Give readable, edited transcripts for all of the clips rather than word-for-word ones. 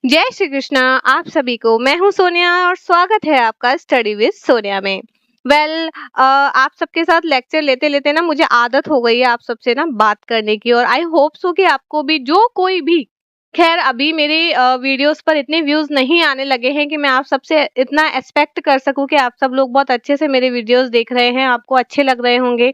जय श्री कृष्णा। आप सभी को मैं हूँ सोनिया और स्वागत है आपका स्टडी विद सोनिया में। आप सबके साथ लेक्चर लेते लेते ना मुझे आदत हो गई है आप सबसे ना बात करने की, और आई होप सो कि आपको भी, जो कोई भी। खैर अभी मेरे वीडियोस पर इतने व्यूज नहीं आने लगे हैं कि मैं आप सबसे इतना एक्सपेक्ट कर सकूं कि आप सब लोग बहुत अच्छे से मेरे वीडियोस देख रहे हैं, आपको अच्छे लग रहे होंगे,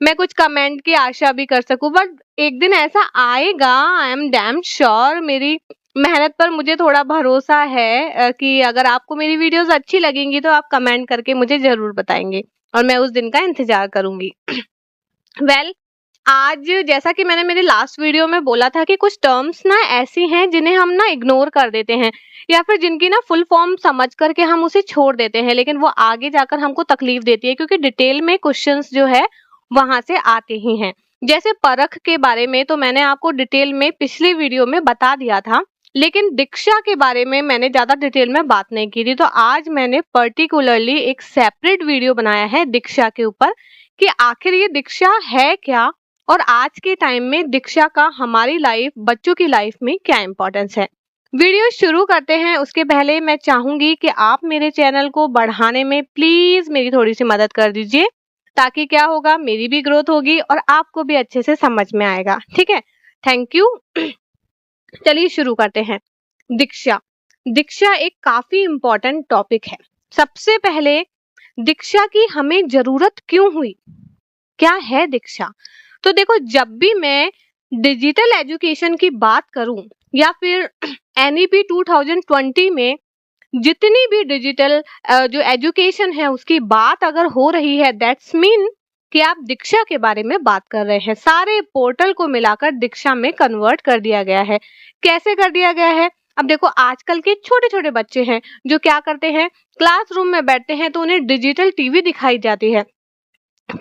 मैं कुछ कमेंट की आशा भी कर सकूं। बट एक दिन ऐसा आएगा, आई एम डैम श्योर। मेरी मेहनत पर मुझे थोड़ा भरोसा है कि अगर आपको मेरी वीडियोस अच्छी लगेंगी तो आप कमेंट करके मुझे जरूर बताएंगे और मैं उस दिन का इंतजार करूंगी। वेल आज जैसा कि मैंने मेरे लास्ट वीडियो में बोला था कि कुछ टर्म्स ना ऐसी हैं जिन्हें हम ना इग्नोर कर देते हैं, या फिर जिनकी ना फुल फॉर्म समझ करके हम उसे छोड़ देते हैं, लेकिन वो आगे जाकर हमको तकलीफ देती है क्योंकि डिटेल में क्वेश्चंस जो है वहां से आते ही हैं। जैसे परख के बारे में तो मैंने आपको डिटेल में पिछले वीडियो में बता दिया था, लेकिन दीक्षा के बारे में मैंने ज्यादा डिटेल में बात नहीं की थी। तो आज मैंने पर्टिकुलरली एक सेपरेट वीडियो बनाया है दीक्षा के ऊपर कि आखिर ये दीक्षा है क्या, और आज के टाइम में दीक्षा का हमारी लाइफ, बच्चों की लाइफ में क्या इंपॉर्टेंस है। वीडियो शुरू करते हैं उसके पहले मैं चाहूंगी कि आप मेरे चैनल को बढ़ाने में प्लीज मेरी थोड़ी सी मदद कर दीजिए, ताकि क्या होगा, मेरी भी ग्रोथ होगी और आपको भी अच्छे से समझ में आएगा। ठीक है, थैंक यू। चलिए शुरू करते हैं। दीक्षा। दीक्षा एक काफी इम्पोर्टेंट टॉपिक है। सबसे पहले दीक्षा की हमें जरूरत क्यों हुई, क्या है दीक्षा। तो देखो, जब भी मैं डिजिटल एजुकेशन की बात करूं या फिर एनईपी 2020 में जितनी भी डिजिटल जो एजुकेशन है उसकी बात अगर हो रही है, दैट्स मीन कि आप दीक्षा के बारे में बात कर रहे हैं। सारे पोर्टल को मिलाकर दीक्षा में कन्वर्ट कर दिया गया है। कैसे कर दिया गया है? अब देखो, आजकल के छोटे छोटे बच्चे हैं जो क्या करते हैं, क्लासरूम में बैठते हैं तो उन्हें डिजिटल टीवी दिखाई जाती है।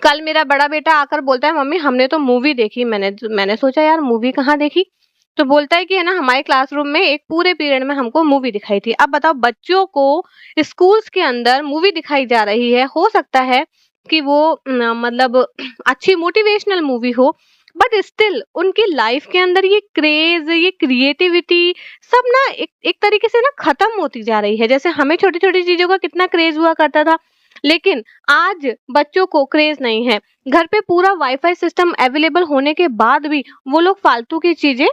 कल मेरा बड़ा बेटा आकर बोलता है, मम्मी हमने तो मूवी देखी। मैंने सोचा यार मूवी कहाँ देखी, तो बोलता है कि है ना, हमारे क्लासरूम में एक पूरे पीरियड में हमको मूवी दिखाई थी। अब बताओ, बच्चों को स्कूल्स के अंदर मूवी दिखाई जा रही है, हो सकता है कि वो मतलब अच्छी मोटिवेशनल मूवी हो, बट स्टिल उनकी लाइफ के अंदर ये क्रेज, ये क्रिएटिविटी सब ना एक तरीके से ना खत्म होती जा रही है। जैसे हमें छोटी छोटी चीजों का कितना क्रेज हुआ करता था, लेकिन आज बच्चों को क्रेज नहीं है। घर पे पूरा वाईफाई सिस्टम अवेलेबल होने के बाद भी वो लोग फालतू की चीजें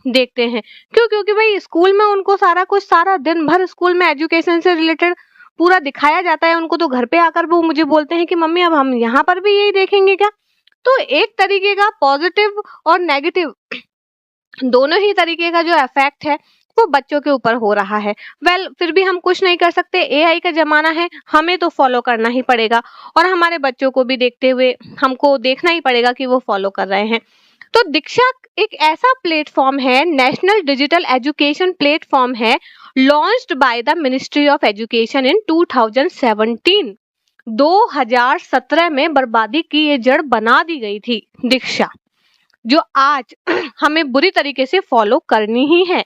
देखते हैं। क्यों? क्योंकि भाई स्कूल में उनको सारा कुछ, सारा दिन भर स्कूल में एजुकेशन से रिलेटेड पूरा दिखाया जाता है उनको, तो घर पे आकर वो मुझे बोलते हैं कि मम्मी अब हम यहाँ पर भी यही देखेंगे क्या। तो एक तरीके का पॉजिटिव और नेगेटिव दोनों ही तरीके का जो इफेक्ट है वो बच्चों के ऊपर हो रहा है। फिर भी हम कुछ नहीं कर सकते, एआई का जमाना है, हमें तो फॉलो करना ही पड़ेगा और हमारे बच्चों को भी देखते हुए हमको देखना ही पड़ेगा कि वो फॉलो कर रहे हैं। तो दीक्षा एक ऐसा प्लेटफॉर्म है, नेशनल डिजिटल एजुकेशन प्लेटफॉर्म है, launched by the ministry of education in 2017। 2017 में बर्बादी की ये जड़ बना दी गई थी दीक्षा, जो आज हमें बुरी तरीके से फॉलो करनी ही है।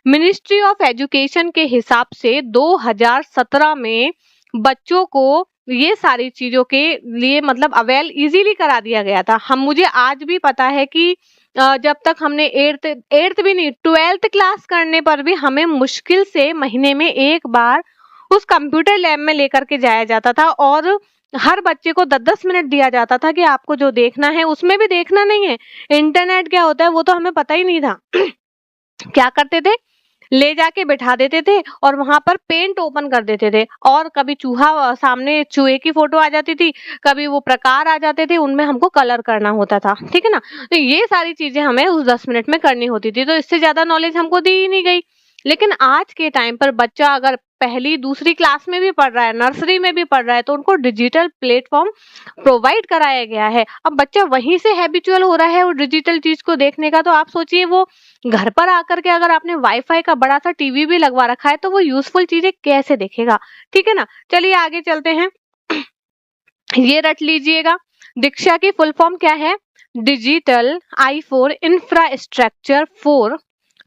मिनिस्ट्री ऑफ एजुकेशन के हिसाब से 2017 में बच्चों को ये सारी चीजों के लिए मतलब अवेल इजीली करा दिया गया था। मुझे आज भी पता है कि जब तक हमने एट्थ भी नहीं, 12th क्लास करने पर भी हमें मुश्किल से महीने में एक बार उस कंप्यूटर लैब में लेकर के जाया जाता था, और हर बच्चे को 10-10 मिनट दिया जाता था कि आपको जो देखना है, उसमें भी देखना नहीं है, इंटरनेट क्या होता है वो तो हमें पता ही नहीं था। क्या करते थे, ले जाके बिठा देते थे और वहां पर पेंट ओपन कर देते थे, और कभी चूहा, सामने चूहे की फोटो आ जाती थी, कभी वो प्रकार आ जाते थे, उनमें हमको कलर करना होता था। ठीक है ना, तो ये सारी चीजें हमें उस 10 मिनट में करनी होती थी, तो इससे ज्यादा नॉलेज हमको दी ही नहीं गई। लेकिन आज के टाइम पर बच्चा अगर पहली दूसरी क्लास में भी पढ़ रहा है, नर्सरी में भी पढ़ रहा है, तो उनको डिजिटल प्लेटफॉर्म प्रोवाइड कराया गया है। अब बच्चा वहीं से हैबिचुअल हो रहा है वो डिजिटल चीज को देखने का, तो आप सोचिए वो घर पर आकर के अगर आपने वाईफाई का बड़ा सा टीवी भी लगवा रखा है तो वो यूजफुल चीजें कैसे देखेगा। ठीक है ना, चलिए आगे चलते हैं। ये रट लीजिएगा, दीक्षा की फुल फॉर्म क्या है, digital I for infrastructure for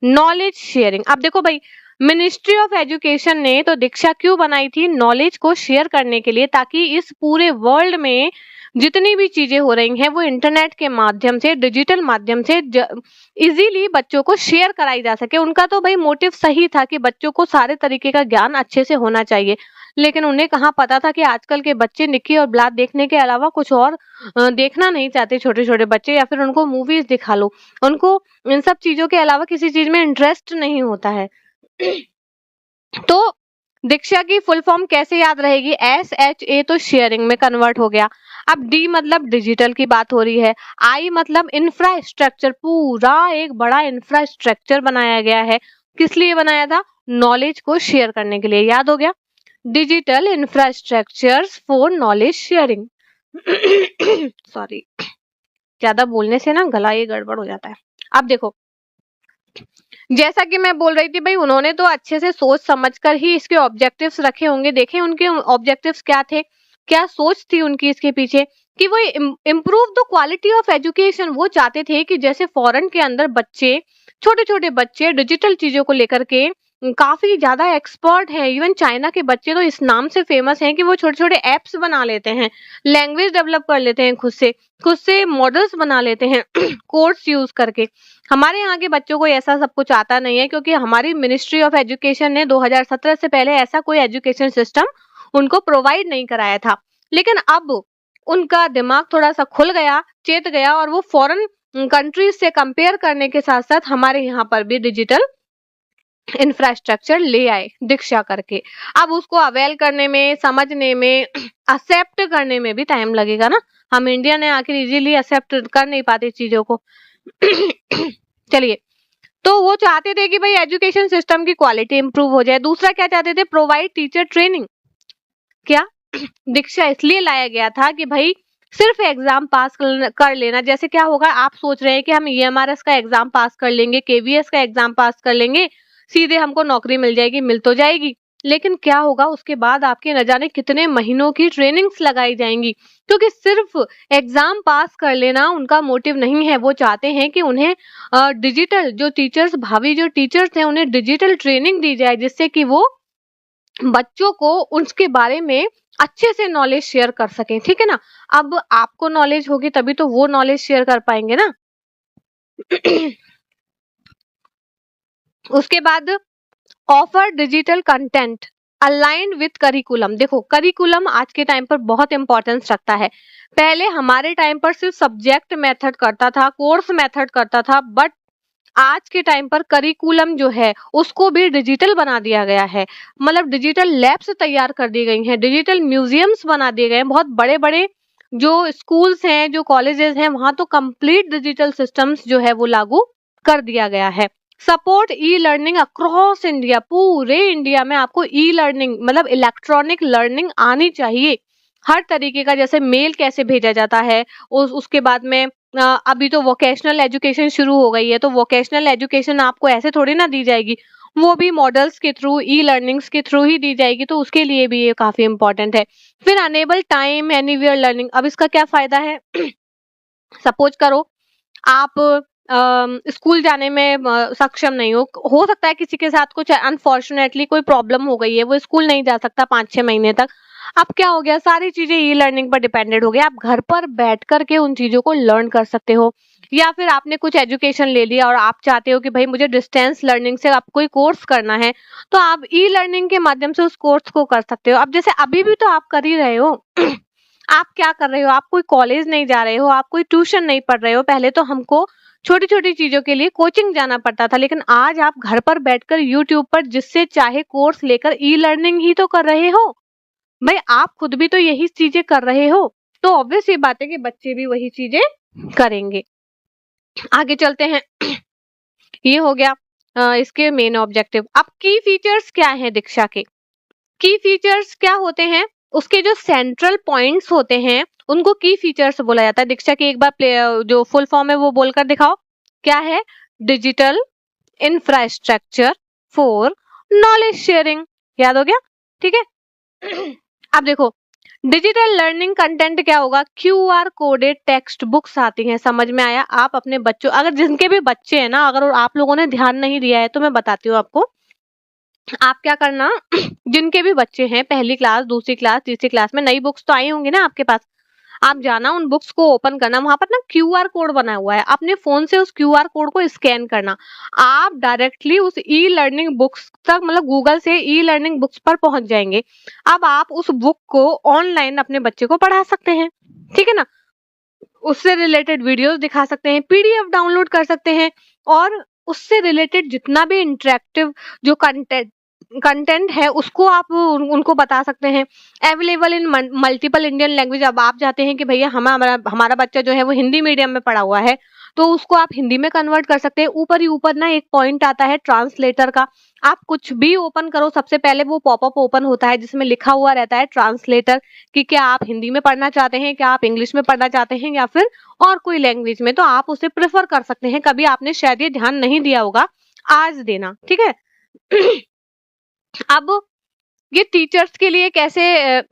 knowledge sharing. अब देखो भाई, मिनिस्ट्री ऑफ एजुकेशन ने तो दीक्षा क्यों बनाई थी? नॉलेज को शेयर करने के लिए, ताकि इस पूरे वर्ल्ड में जितनी भी चीजें हो रही हैं वो इंटरनेट के माध्यम से, डिजिटल माध्यम से इजीली बच्चों को शेयर कराई जा सके। उनका तो भाई मोटिव सही था कि बच्चों को सारे तरीके का ज्ञान अच्छे से होना चाहिए, लेकिन उन्हें कहाँ पता था कि आजकल के बच्चे निक्की और ब्लाक देखने के अलावा कुछ और देखना नहीं चाहते। छोटे छोटे बच्चे, या फिर उनको मूवीज दिखा लो, उनको इन सब चीजों के अलावा किसी चीज में इंटरेस्ट नहीं होता है। तो दीक्षा की फुल फॉर्म कैसे याद रहेगी? SHA तो शेयरिंग में कन्वर्ट हो गया। अब D मतलब डिजिटल की बात हो रही है। I मतलब इंफ्रास्ट्रक्चर, पूरा एक बड़ा इंफ्रास्ट्रक्चर बनाया गया है। किस लिए बनाया था? नॉलेज को शेयर करने के लिए। याद हो गया? Digital infrastructure for knowledge sharing. Sorry, ज्यादा बोलने से ना गला ये गड़बड़ हो जाता है। अब देखो, जैसा कि मैं बोल रही थी भाई, उन्होंने तो अच्छे से सोच समझकर ही इसके ऑब्जेक्टिव्स रखे होंगे। देखें उनके ऑब्जेक्टिव्स क्या थे, क्या सोच थी उनकी इसके पीछे, कि वो improve the quality of education. वो चाहते थे कि जैसे फॉरेन के अंदर बच्चे, छोटे छोटे बच्चे डिजिटल चीजों को लेकर के काफी ज्यादा एक्सपर्ट हैं। इवन चाइना के बच्चे तो इस नाम से फेमस हैं कि वो छोटे छोटे एप्स बना लेते हैं, लैंग्वेज डेवलप कर लेते हैं, खुद से मॉडल्स बना लेते हैं कोड्स यूज करके। हमारे यहाँ के बच्चों को ऐसा सब कुछ आता नहीं है, क्योंकि हमारी मिनिस्ट्री ऑफ एजुकेशन ने 2017 से पहले ऐसा कोई एजुकेशन सिस्टम उनको प्रोवाइड नहीं कराया था। लेकिन अब उनका दिमाग थोड़ा सा खुल गया, चेत गया, और वो फॉरेन कंट्रीज से कंपेयर करने के साथ साथ हमारे यहाँ पर भी डिजिटल इंफ्रास्ट्रक्चर ले आए दीक्षा करके। अब उसको अवेल करने में, समझने में, एक्सेप्ट करने में भी टाइम लगेगा ना। हम इंडिया ने आखिर इजीली एक्सेप्ट कर नहीं पाते चीजों को। चलिए, तो वो चाहते थे कि भाई एजुकेशन सिस्टम की क्वालिटी इंप्रूव हो जाए। दूसरा क्या चाहते थे? Provide teacher training. क्या? दीक्षा इसलिए लाया गया था कि भाई सिर्फ एग्जाम पास कर लेना, जैसे क्या होगा, आप सोच रहे हैं कि हम EMRS का एग्जाम पास कर लेंगे, KVS का एग्जाम पास कर लेंगे, सीधे हमको नौकरी मिल जाएगी। मिल तो जाएगी, लेकिन क्या होगा उसके बाद? आपके न जाने कितने महीनों की ट्रेनिंग्स लगाई जाएंगी, क्योंकि सिर्फ एग्जाम पास कर लेना उनका मोटिव नहीं है। वो चाहते हैं कि उन्हें डिजिटल जो टीचर्स, भावी जो टीचर्स हैं, उन्हें डिजिटल ट्रेनिंग दी जाए, जिससे कि वो बच्चों को उसके बारे में अच्छे से नॉलेज शेयर कर सकें। ठीक है ना? अब आपको नॉलेज होगी तभी तो वो नॉलेज शेयर कर पाएंगे ना। उसके बाद offer digital content aligned with curriculum. देखो, करिकुलम आज के टाइम पर बहुत इंपॉर्टेंस रखता है। पहले हमारे टाइम पर सिर्फ सब्जेक्ट मेथड करता था, कोर्स मेथड करता था, बट आज के टाइम पर करिकुलम जो है उसको भी डिजिटल बना दिया गया है। मतलब डिजिटल लैब्स तैयार कर दी गई हैं, डिजिटल म्यूजियम्स बना दिए गए हैं। बहुत बड़े बड़े जो स्कूल्स हैं, जो कॉलेजेस हैं, वहां तो कंप्लीट डिजिटल सिस्टम्स जो है वो लागू कर दिया गया है। Support e learning across India. पूरे इंडिया में आपको ई लर्निंग मतलब इलेक्ट्रॉनिक लर्निंग आनी चाहिए हर तरीके का। जैसे मेल कैसे भेजा जाता है, उसके बाद में अभी तो वोकेशनल एजुकेशन शुरू हो गई है, तो वोकेशनल एजुकेशन आपको ऐसे थोड़ी ना दी जाएगी, वो भी मॉडल्स के थ्रू, ई लर्निंग्स के थ्रू ही दी जाएगी। तो उसके लिए भी ये काफी इंपॉर्टेंट है। फिर अनेबल टाइम एनीवेयर लर्निंग। अब इसका क्या फायदा है? सपोज करो आप स्कूल जाने में सक्षम नहीं हो सकता है किसी के साथ कुछ अनफॉर्चुनेटली कोई प्रॉब्लम हो गई है, वो स्कूल नहीं जा सकता 5-6 महीने तक। अब क्या हो गया? सारी चीजें ई लर्निंग पर डिपेंडेंट हो गया। आप घर पर बैठ करके उन चीजों को लर्न कर सकते हो। या फिर आपने कुछ एजुकेशन ले लिया और आप चाहते हो कि भाई मुझे डिस्टेंस लर्निंग से आप कोई कोर्स करना है, तो आप ई लर्निंग के माध्यम से उस कोर्स को कर सकते हो। अब जैसे अभी भी तो आप कर ही रहे हो। आप क्या कर रहे हो? आप कोई कॉलेज नहीं जा रहे हो, आप कोई ट्यूशन नहीं पढ़ रहे हो। पहले तो हमको छोटी छोटी चीजों के लिए कोचिंग जाना पड़ता था, लेकिन आज आप घर पर बैठकर यूट्यूब पर जिससे चाहे कोर्स लेकर ई लर्निंग ही तो कर रहे हो। भाई आप खुद भी तो यही चीजें कर रहे हो, तो ऑब्वियस ये बात है कि बच्चे भी वही चीजें करेंगे। आगे चलते हैं। ये हो गया इसके मेन ऑब्जेक्टिव। अब की फीचर्स क्या है दीक्षा के? की फीचर्स क्या होते हैं? उसके जो सेंट्रल पॉइंट्स होते हैं उनको की फीचर्स बोला जाता है। दीक्षा की एक बार जो फुल फॉर्म है वो बोलकर दिखाओ, क्या है? Digital infrastructure for knowledge sharing. याद हो गया? ठीक है। अब देखो, डिजिटल लर्निंग कंटेंट क्या होगा? QR कोडेड टेक्स्ट बुक्स आती हैं। समझ में आया? आप अपने बच्चों, अगर जिनके भी बच्चे हैं ना, अगर आप लोगों ने ध्यान नहीं दिया है तो मैं बताती हूँ आपको। आप क्या करना जिनके भी बच्चे हैं पहली क्लास, दूसरी क्लास, तीसरी क्लास में, नई बुक्स तो आई होंगी ना आपके पास। आप जाना उन बुक्स को ओपन करना, वहां पर ना क्यूआर कोड बना हुआ है, अपने फोन से उस क्यूआर कोड को स्कैन करना। आप डायरेक्टली उस ई लर्निंग बुक्स तक, मतलब गूगल से ई लर्निंग बुक्स पर पहुंच जाएंगे। अब आप उस बुक को ऑनलाइन अपने बच्चे को पढ़ा सकते हैं, ठीक है ना। उससे रिलेटेड वीडियोस दिखा सकते हैं, पीडीएफ डाउनलोड कर सकते हैं, और उससे रिलेटेड जितना भी इंटरेक्टिव जो कंटेंट कंटेंट है उसको आप उनको बता सकते हैं। Available in multiple Indian language. अब आप चाहते हैं कि भैया हमारा हमारा बच्चा जो है वो हिंदी मीडियम में पढ़ा हुआ है, तो उसको आप हिंदी में कन्वर्ट कर सकते हैं। ऊपर ही ऊपर ना एक पॉइंट आता है ट्रांसलेटर का। आप कुछ भी ओपन करो, सबसे पहले वो पॉपअप ओपन होता है जिसमें लिखा हुआ रहता है ट्रांसलेटर, कि क्या आप हिंदी में पढ़ना चाहते हैं, क्या आप इंग्लिश में पढ़ना चाहते हैं, या फिर और कोई लैंग्वेज में। तो आप उसे प्रेफर कर सकते हैं। कभी आपने शायद ये ध्यान नहीं दिया होगा, आज देना, ठीक है। अब ये टीचर्स के लिए कैसे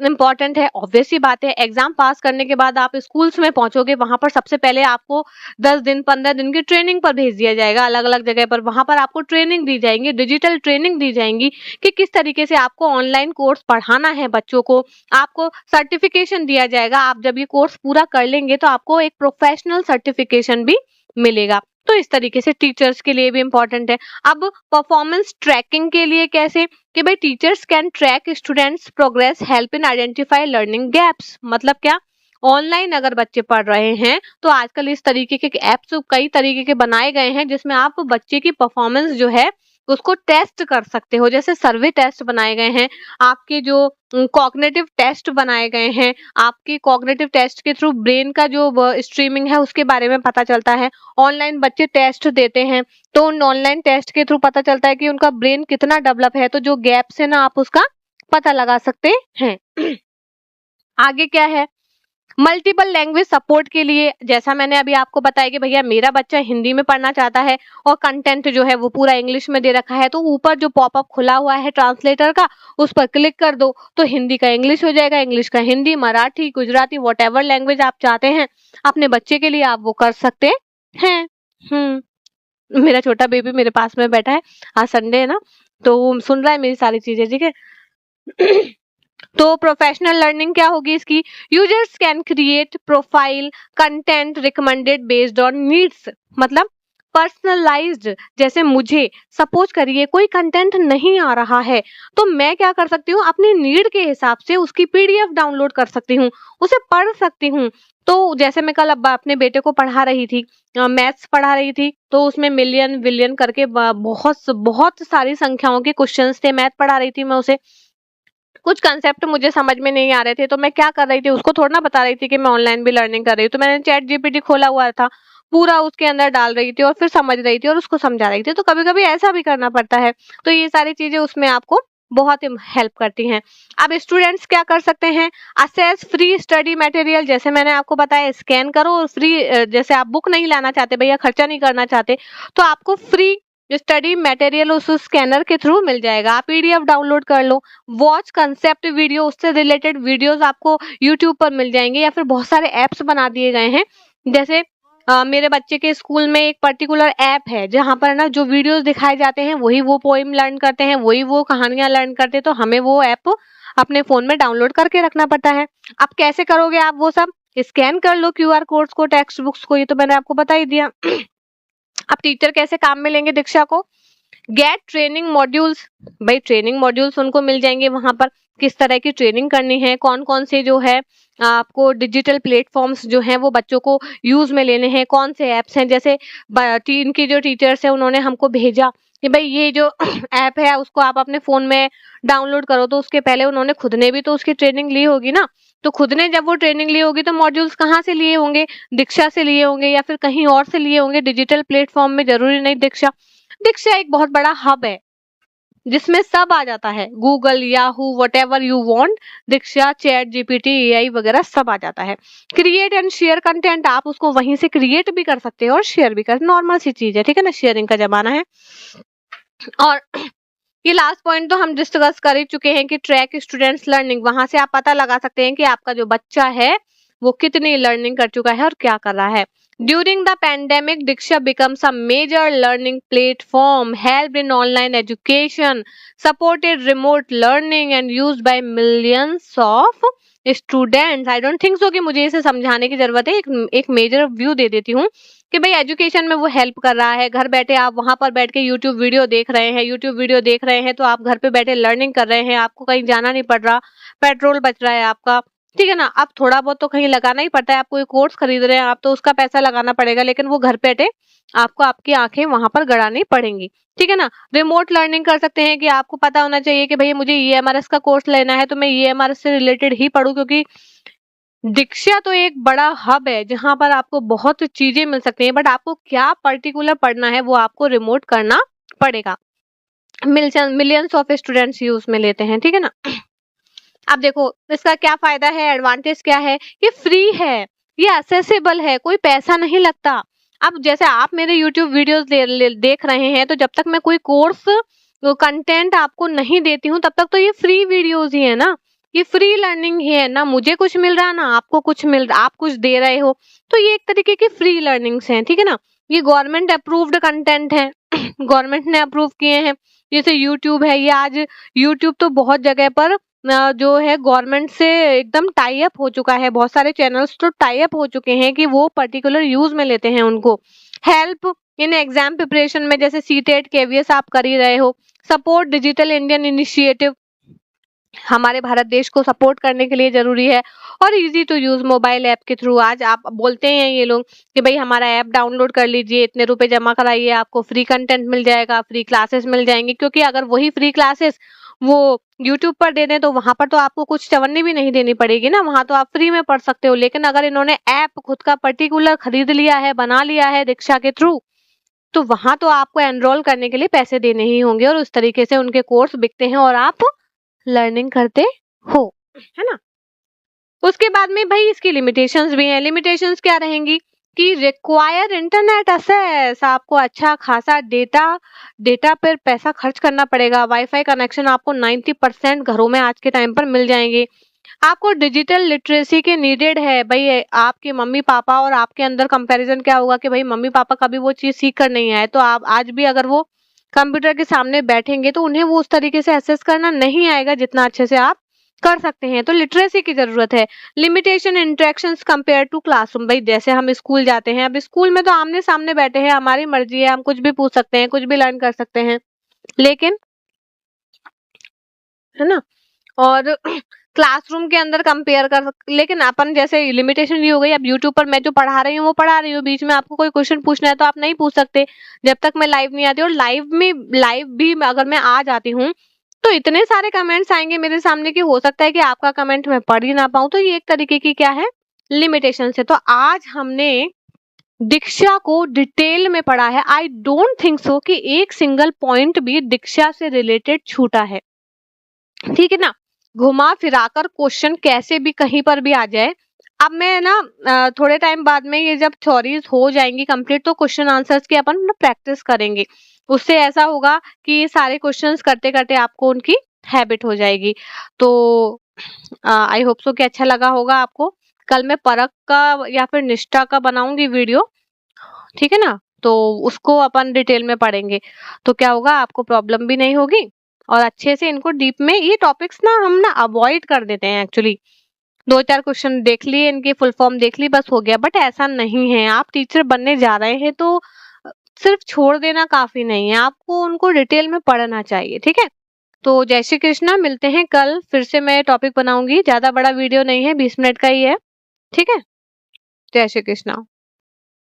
इम्पोर्टेंट है, ऑब्वियस सी बात है। एग्जाम पास करने के बाद आप स्कूल्स में पहुंचोगे, वहां पर सबसे पहले आपको 10 दिन 15 दिन की ट्रेनिंग पर भेज दिया जाएगा, अलग अलग जगह पर। वहां पर आपको ट्रेनिंग दी जाएंगी, डिजिटल ट्रेनिंग दी जाएंगी कि किस तरीके से आपको ऑनलाइन कोर्स पढ़ाना है बच्चों को। आपको सर्टिफिकेशन दिया जाएगा। आप जब ये कोर्स पूरा कर लेंगे तो आपको एक प्रोफेशनल सर्टिफिकेशन भी मिलेगा। तो इस तरीके से टीचर्स के लिए भी इम्पोर्टेंट है। अब परफॉर्मेंस ट्रैकिंग के लिए कैसे, कि भाई teachers can track students progress, help in identify learning gaps. मतलब क्या, ऑनलाइन अगर बच्चे पढ़ रहे हैं तो आजकल इस तरीके के एप्स कई तरीके के बनाए गए हैं जिसमें आप बच्चे की परफॉर्मेंस जो है उसको टेस्ट कर सकते हो। जैसे सर्वे टेस्ट बनाए गए हैं, आपके जो कॉग्निटिव टेस्ट बनाए गए हैं, आपके कॉग्निटिव टेस्ट के थ्रू ब्रेन का जो स्ट्रीमिंग है उसके बारे में पता चलता है। ऑनलाइन बच्चे टेस्ट देते हैं, तो उन ऑनलाइन टेस्ट के थ्रू पता चलता है कि उनका ब्रेन कितना डेवलप है। तो जो गैप्स है ना, आप उसका पता लगा सकते हैं। आगे क्या है, मल्टीपल लैंग्वेज सपोर्ट के लिए, जैसा मैंने अभी आपको बताया कि भैया मेरा बच्चा हिंदी में पढ़ना चाहता है और कंटेंट जो है वो पूरा इंग्लिश में दे रखा है, तो ऊपर जो पॉपअप खुला हुआ है ट्रांसलेटर का, उस पर क्लिक कर दो तो हिंदी का इंग्लिश हो जाएगा, इंग्लिश का हिंदी, मराठी, गुजराती, वॉटेवर लैंग्वेज आप चाहते हैं अपने बच्चे के लिए, आप वो कर सकते हैं। मेरा छोटा बेबी मेरे पास में बैठा है, आज संडे है ना, तो वो सुन रहा है मेरी सारी चीजें, ठीक है। तो प्रोफेशनल लर्निंग क्या होगी इसकी, users can create profile content recommended based on needs. मतलब पर्सनलाइज्ड, जैसे मुझे सपोज करिए कोई कंटेंट नहीं आ रहा है, तो मैं क्या कर सकती हूँ, अपनी नीड के हिसाब से उसकी पीडीएफ डाउनलोड कर सकती हूँ, उसे पढ़ सकती हूँ। तो जैसे मैं कल अब अपने बेटे को पढ़ा रही थी, मैथ्स पढ़ा रही थी, तो उसमें मिलियन विलियन करके बहुत बहुत सारी संख्याओं के क्वेश्चंस थे, मैथ पढ़ा रही थी मैं उसे। कुछ कंसेप्ट मुझे समझ में नहीं आ रहे थे, तो मैं क्या कर रही थी, उसको थोड़ा ना बता रही थी कि मैं ऑनलाइन भी लर्निंग कर रही हूँ। तो मैंने चैट जीपीटी खोला हुआ था, पूरा उसके अंदर डाल रही थी और फिर समझ रही थी और उसको समझा रही थी। तो कभी कभी ऐसा भी करना पड़ता है। तो ये सारी चीजें उसमें आपको बहुत हेल्प करती हैं। अब स्टूडेंट्स क्या कर सकते हैं, असेस फ्री स्टडी मटेरियल, जैसे मैंने आपको बताया, स्कैन करो और फ्री, जैसे आप बुक नहीं लाना चाहते भैया, खर्चा नहीं करना चाहते, तो आपको फ्री स्टडी मटेरियल उस स्कैनर के थ्रू मिल जाएगा। आप पीडीएफ डाउनलोड कर लो, वॉच कंसेप्ट वीडियो, उससे रिलेटेड वीडियोस आपको यूट्यूब पर मिल जाएंगे, या फिर बहुत सारे ऐप्स बना दिए गए हैं। जैसे मेरे बच्चे के स्कूल में एक पर्टिकुलर ऐप है जहां पर ना जो वीडियोस दिखाए जाते हैं वही वो पोइम लर्न करते हैं, वही वो कहानियां लर्न करते हैं। तो हमें वो ऐप अपने फोन में डाउनलोड करके रखना पड़ता है। अब कैसे करोगे आप वो सब, स्कैन कर लो क्यूआर कोड्स को, टेक्स्ट बुक्स को, ये तो मैंने आपको बता ही दिया। अब टीचर कैसे काम में लेंगे दीक्षा को, गेट ट्रेनिंग मॉड्यूल्स। भाई ट्रेनिंग मॉड्यूल्स उनको मिल जाएंगे वहां पर, किस तरह की ट्रेनिंग करनी है, कौन कौन से जो है आपको डिजिटल प्लेटफॉर्म्स जो हैं वो बच्चों को यूज में लेने हैं, कौन से ऐप्स हैं। जैसे टीन की जो टीचर्स है उन्होंने हमको भेजा कि भाई ये जो ऐप है उसको आप अपने फोन में डाउनलोड करो, तो उसके पहले उन्होंने खुद ने भी तो उसकी ट्रेनिंग ली होगी ना। तो खुद ने जब वो ट्रेनिंग ली होगी तो मॉड्यूल्स कहाँ से लिए होंगे, दीक्षा से लिए होंगे या फिर कहीं और से लिए होंगे, डिजिटल प्लेटफॉर्म में, जरूरी नहीं दीक्षा। दीक्षा एक बहुत बड़ा हब है जिसमें सब आ जाता है, Google, Yahoo, whatever you want, Diksha, chat GPT, AI वगैरह सब आ जाता है। क्रिएट एंड शेयर कंटेंट, आप उसको वहीं से क्रिएट भी कर सकते हो और शेयर भी कर, नॉर्मल सी चीज है, ठीक है ना, शेयरिंग का जमाना है। और ये लास्ट पॉइंट तो हम डिस्कस कर ही चुके हैं कि ट्रैक स्टूडेंट्स लर्निंग, वहां से आप पता लगा सकते हैं कि आपका जो बच्चा है वो कितनी लर्निंग कर चुका है और क्या कर रहा है। During the pandemic Diksha becomes a major learning platform, help in online education, supported remote learning and used by millions of students. I don't think so कि मुझे इसे समझाने की जरूरत है, एक मेजर व्यू दे देती हूँ कि भाई एजुकेशन में वो हेल्प कर रहा है। घर बैठे आप वहां पर बैठ के यूट्यूब वीडियो देख रहे हैं, यूट्यूब वीडियो देख रहे हैं तो आप घर पे बैठे लर्निंग कर रहे हैं, आपको कहीं जाना नहीं पड़ रहा, पेट्रोल बच रहा है आपका, ठीक है ना। अब थोड़ा बहुत तो कहीं लगाना ही पड़ता है, आप कोई कोर्स खरीद रहे हैं आप तो उसका पैसा लगाना पड़ेगा, लेकिन वो घर बैठे आपको आपकी आंखें वहां पर गड़ानी पड़ेंगी, ठीक है ना। रिमोट लर्निंग कर सकते हैं कि आपको पता होना चाहिए कि भाई मुझे ईएमआरएस का कोर्स लेना है तो मैं ईएमआरएस से रिलेटेड ही पढूं, क्योंकि दीक्षा तो एक बड़ा हब है जहां पर आपको बहुत चीजें मिल सकती हैं, बट आपको क्या पर्टिकुलर पढ़ना है वो आपको रिमोट करना पड़ेगा। मिलियंस ऑफ स्टूडेंट्स यूज में लेते हैं, ठीक है ना। अब देखो इसका क्या फायदा है, एडवांटेज क्या है, ये फ्री है, ये असेसेबल है, कोई पैसा नहीं लगता। अब जैसे आप मेरे YouTube वीडियोस देख रहे हैं तो जब तक मैं कोई कोर्स कंटेंट आपको नहीं देती हूँ तब तक तो ये फ्री वीडियोस ही है ना, ये फ्री लर्निंग ही है ना, मुझे कुछ मिल रहा है ना आपको कुछ मिल रहा, आप कुछ दे रहे हो, तो ये एक तरीके की फ्री लर्निंग्स हैं, ठीक है ना। ये गवर्नमेंट अप्रूव्ड कंटेंट है गवर्नमेंट ने अप्रूव किए हैं। जैसे यूट्यूब है, ये आज यूट्यूब तो बहुत जगह पर जो है गवर्नमेंट से एकदम टाई अप हो चुका है, बहुत सारे चैनल्स तो टाई अप हो चुके हैं कि वो पर्टिकुलर यूज में लेते हैं उनको। हेल्प इन एग्जाम प्रिपरेशन में, जैसे सीटेट केवीएस आप कर ही रहे हो, सपोर्ट डिजिटल इंडियन इनिशिएटिव हमारे भारत देश को सपोर्ट करने के लिए जरूरी है, और easy to use mobile app के थ्रू। आज आप बोलते हैं ये लोग कि भाई हमारा ऐप डाउनलोड कर लीजिए, इतने रुपए जमा कराइए, आपको फ्री कंटेंट मिल जाएगा, फ्री क्लासेस मिल जाएंगी, क्योंकि अगर वही फ्री क्लासेस वो यूट्यूब पर दे दें तो वहां पर तो आपको कुछ चवन्नी भी नहीं देनी पड़ेगी ना, वहां तो आप फ्री में पढ़ सकते हो। लेकिन अगर इन्होंने ऐप खुद का पर्टिकुलर खरीद लिया है, बना लिया है दीक्षा के थ्रू, तो वहां तो आपको एनरोल करने के लिए पैसे देने ही होंगे, और उस तरीके से उनके कोर्स बिकते हैं और आप लर्निंग करते हो, है ना। उसके बाद में भाई इसकी लिमिटेशंस भी हैं। लिमिटेशंस क्या रहेंगी कि रिक्वायर इंटरनेट एक्सेस, आपको अच्छा खासा डेटा पर पैसा खर्च करना पड़ेगा। वाईफाई कनेक्शन आपको 90% घरों में आज के टाइम पर मिल जाएंगे। आपको डिजिटल लिटरेसी के नीडेड है भाई, आपके मम्मी पापा और आपके अंदर कंपैरिजन क्या होगा कि भाई मम्मी पापा कभी वो चीज सीख कर नहीं आए, तो आप आज भी अगर वो कंप्यूटर के सामने बैठेंगे तो उन्हें वो उस तरीके से एसेस करना नहीं आएगा जितना अच्छे से आप कर सकते हैं, तो लिटरेसी की जरूरत है। Limitation interactions compare to classroom, भाई जैसे हम स्कूल जाते हैं, अब स्कूल में तो आमने सामने बैठे हैं, हमारी मर्जी है, हम कुछ भी पूछ सकते हैं, कुछ भी लर्न कर सकते हैं, लेकिन है ना। और क्लासरूम के अंदर कंपेयर कर, लेकिन अपन जैसे लिमिटेशन ये हो गई, अब यूट्यूब पर मैं जो पढ़ा रही हूँ वो पढ़ा रही हूँ, बीच में आपको कोई क्वेश्चन पूछना है तो आप नहीं पूछ सकते जब तक मैं लाइव नहीं आती, और लाइव भी अगर मैं आ जाती हूँ तो इतने सारे कमेंट्स आएंगे मेरे सामने कि हो सकता है कि आपका कमेंट मैं पढ़ ही ना पाऊं, तो ये एक तरीके की क्या है, लिमिटेशन है। तो आज हमने दीक्षा को डिटेल में पढ़ा है। आई डोंट थिंक सो कि एक सिंगल पॉइंट भी दीक्षा से रिलेटेड छूटा है, ठीक है ना। घुमा फिराकर क्वेश्चन कैसे भी कहीं पर भी आ जाए। अब मैं ना थोड़े टाइम बाद में ये जब थ्योरीज हो जाएंगी कंप्लीट तो क्वेश्चन आंसर्स की अपन ना प्रैक्टिस करेंगे, उससे ऐसा होगा कि ये सारे क्वेश्चंस करते करते आपको उनकी हैबिट हो जाएगी। तो आई होप सो कि अच्छा लगा होगा आपको। कल मैं परख का या फिर निष्ठा का बनाऊंगी वीडियो, ठीक है ना, तो उसको अपन डिटेल में पढ़ेंगे, तो क्या होगा आपको प्रॉब्लम भी नहीं होगी, और अच्छे से इनको डीप में ये टॉपिक्स ना हम ना अवॉइड कर देते हैं एक्चुअली। दो चार क्वेश्चन देख लिए, इनकी फुल फॉर्म देख ली, बस हो गया, बट ऐसा नहीं है। आप टीचर बनने जा रहे हैं तो सिर्फ छोड़ देना काफी नहीं है, आपको उनको डिटेल में पढ़ना चाहिए, ठीक है। तो जय श्री कृष्णा, मिलते हैं कल, फिर से मैं टॉपिक बनाऊंगी, ज्यादा बड़ा वीडियो नहीं है, 20 मिनट का ही है, ठीक है। जय श्री कृष्णा।